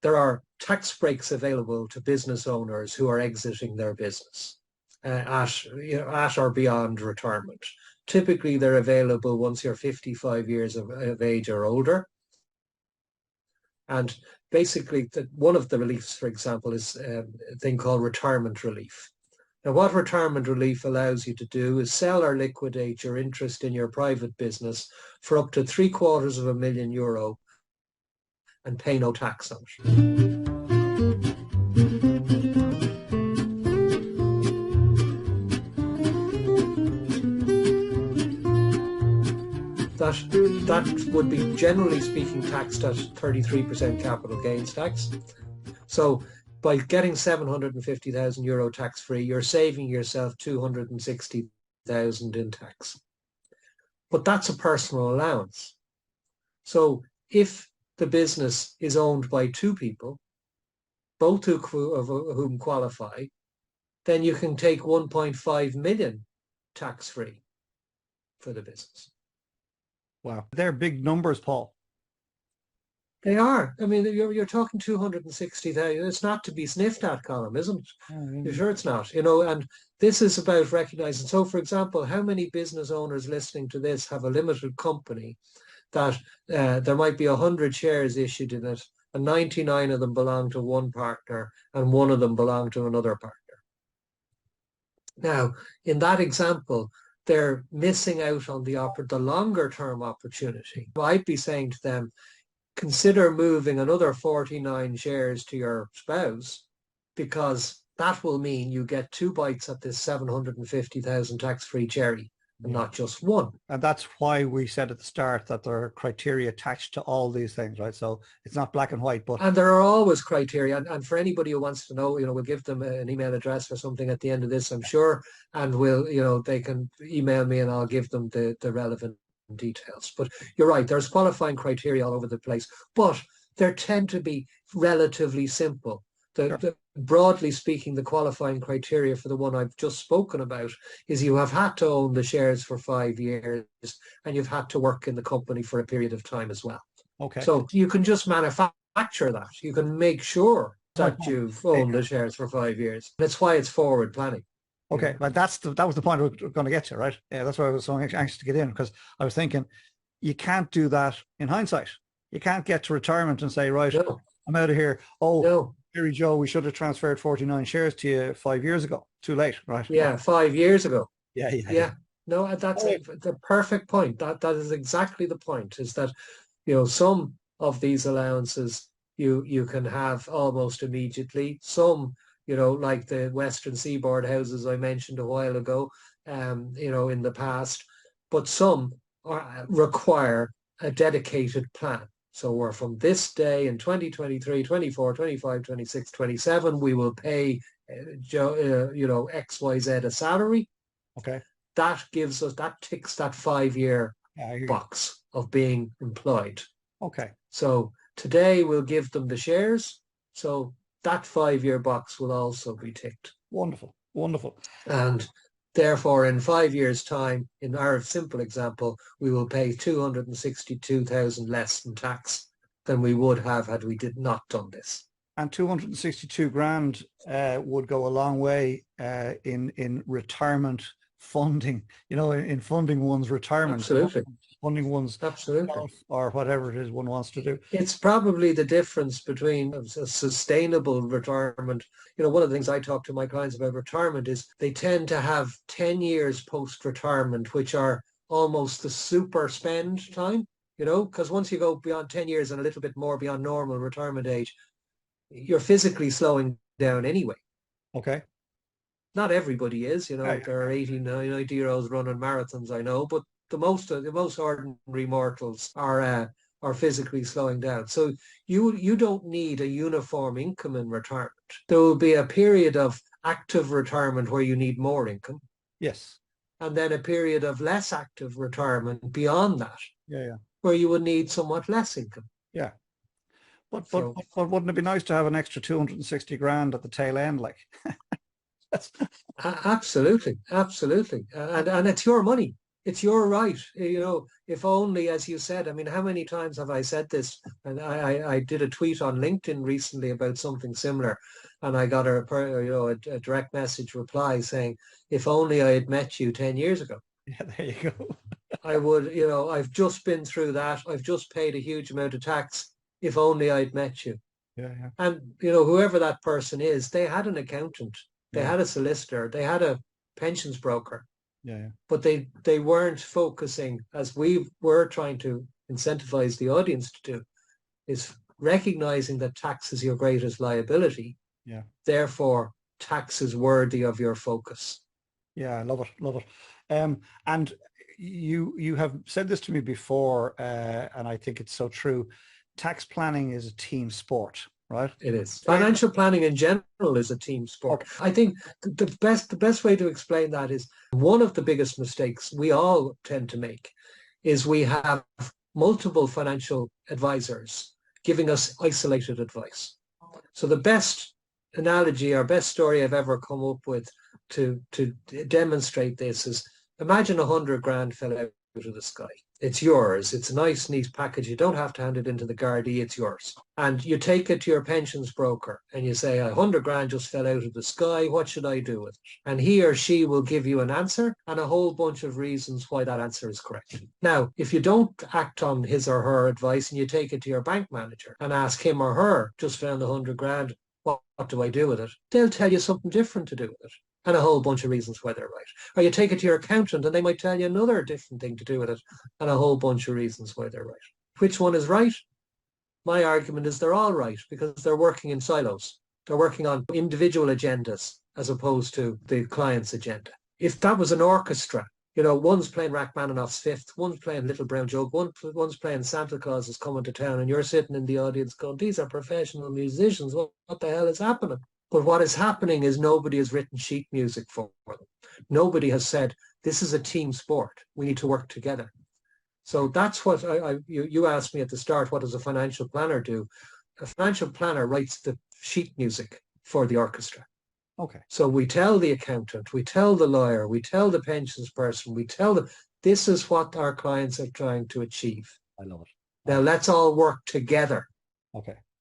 there are tax breaks available to business owners who are exiting their business at or beyond retirement. Typically, they're available once you're 55 years of age or older. And basically, one of the reliefs, for example, is a thing called retirement relief. Now, what retirement relief allows you to do is sell or liquidate your interest in your private business for up to €750,000 and pay no tax on it. That would be, generally speaking, taxed at 33% capital gains tax. So by getting €750,000 tax-free, you're saving yourself €260,000 in tax. But that's a personal allowance. So if the business is owned by two people, both of whom qualify, then you can take 1.5 million tax-free for the business. Wow, they're big numbers, Paul. They are. I mean, you're talking 260,000. It's not to be sniffed at, Colin, isn't it? You're sure it's not, and this is about recognizing. So, for example, how many business owners listening to this have a limited company that there might be 100 shares issued in it, and 99 of them belong to one partner and one of them belong to another partner? Now, in that example, they're missing out on the longer term opportunity. I'd be saying to them, consider moving another 49 shares to your spouse, because that will mean you get 2 bites at this 750,000 tax-free cherry and not just one. And that's why we said at the start that there are criteria attached to all these things, right? So it's not black and white, but... And there are always criteria. And for anybody who wants to know, we'll give them an email address or something at the end of this, I'm sure. And they can email me and I'll give them the relevant details. But you're right, there's qualifying criteria all over the place, but they tend to be relatively simple. Broadly speaking, the qualifying criteria for the one I've just spoken about is you have had to own the shares for 5 years and you've had to work in the company for a period of time as well. Okay. So you can just manufacture that. You can make sure that you've owned the shares for 5 years. That's why it's forward planning. Okay, but that was the point we're going to get to, right? Yeah, that's why I was so anxious to get in, because I was thinking you can't do that in hindsight. You can't get to retirement and say, right, no, I'm out of here. Oh, no. Jerry Joe, we should have transferred 49 shares to you 5 years ago. Too late, right? Yeah, 5 years ago. Yeah. No, that's the perfect point. That is exactly the point, is that, some of these allowances you can have almost immediately. Some, like the Western Seaboard houses I mentioned a while ago, in the past, but some require a dedicated plan. So we're from this day in 2023, 24, 25, 26, 27, we will pay, XYZ a salary. Okay. That ticks that 5-year box of being employed. Okay. So today we'll give them the shares. So that 5-year box will also be ticked. Wonderful. And therefore, in 5 years' time, in our simple example, we will pay 262,000 less in tax than we would have had we did not done this. And 262 grand would go a long way in retirement funding, in funding one's retirement. Absolutely. Funding one's Absolutely. Or whatever it is one wants to do. It's probably the difference between a sustainable retirement. One of the things I talk to my clients about retirement is they tend to have 10 years post-retirement, which are almost the super spend time, because once you go beyond 10 years and a little bit more beyond normal retirement age, you're physically slowing down anyway. Okay. Not everybody is, there are 80, 90-year-olds running marathons, I know, but the most ordinary mortals are physically slowing down. So you don't need a uniform income in retirement. There will be a period of active retirement where you need more income. Yes. And then a period of less active retirement beyond that. Yeah. Where you would need somewhat less income. Yeah. But wouldn't it be nice to have an extra 260 grand at the tail end, like? Absolutely. And it's your money. It's your right. If only, as you said, I mean, how many times have I said this? And I did a tweet on LinkedIn recently about something similar, and I got a direct message reply saying, if only I had met you 10 years ago. Yeah, there you go. I would, I've just been through that. I've just paid a huge amount of tax. If only I'd met you. Yeah, yeah. And, whoever that person is, they had an accountant, they had a solicitor, they had a pensions broker. Yeah, yeah. But they weren't focusing, as we were trying to incentivize the audience to do, is recognizing that tax is your greatest liability. Yeah. Therefore, tax is worthy of your focus. Yeah, I love it, love it. And you have said this to me before, and I think it's so true. Tax planning is a team sport, right? It is. Financial planning in general is a team sport. Okay. I think the best way to explain that is one of the biggest mistakes we all tend to make is we have multiple financial advisors giving us isolated advice. So the best analogy or best story I've ever come up with to demonstrate this is, imagine 100 grand fell out of the sky. It's yours. It's a nice, neat package. You don't have to hand it into the Gardaí. It's yours. And you take it to your pensions broker and you say, 100 grand just fell out of the sky. What should I do with it? And he or she will give you an answer and a whole bunch of reasons why that answer is correct. Now, if you don't act on his or her advice and you take it to your bank manager and ask him or her, just found 100 grand, what do I do with it? They'll tell you something different to do with it. And a whole bunch of reasons why they're right. Or you take it to your accountant and they might tell you another different thing to do with it and a whole bunch of reasons why they're right. Which one is right? My argument is they're all right because they're working in silos. They're working on individual agendas as opposed to the client's agenda. If that was an orchestra, one's playing Rachmaninoff's Fifth, one's playing Little Brown Jug, one's playing Santa Claus is Coming to Town, and you're sitting in the audience going, these are professional musicians. What the hell is happening? But what is happening is nobody has written sheet music for them. Nobody has said, this is a team sport. We need to work together. So that's what you asked me at the start, what does a financial planner do? A financial planner writes the sheet music for the orchestra. Okay. So we tell the accountant, we tell the lawyer, we tell the pensions person, we tell them, this is what our clients are trying to achieve. I love it. Now let's all work together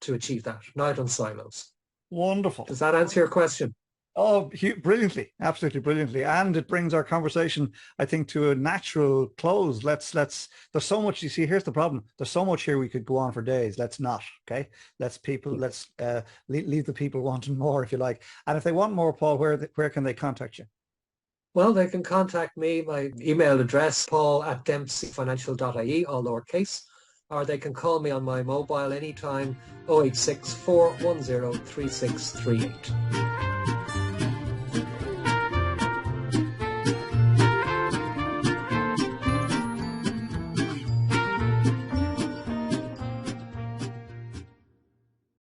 to achieve that, not on silos. Wonderful. Does that answer your question? Oh, brilliantly, absolutely brilliantly. And it brings our conversation, I think, to a natural close. Let's, there's so much, you see, here's the problem. There's so much here we could go on for days. Let's not, okay? Let's leave the people wanting more, if you like. And if they want more, Paul, where can they contact you? Well, they can contact me. My email address, paul@dempseyfinancial.ie, all lowercase. Or they can call me on my mobile anytime, 086 410 3638.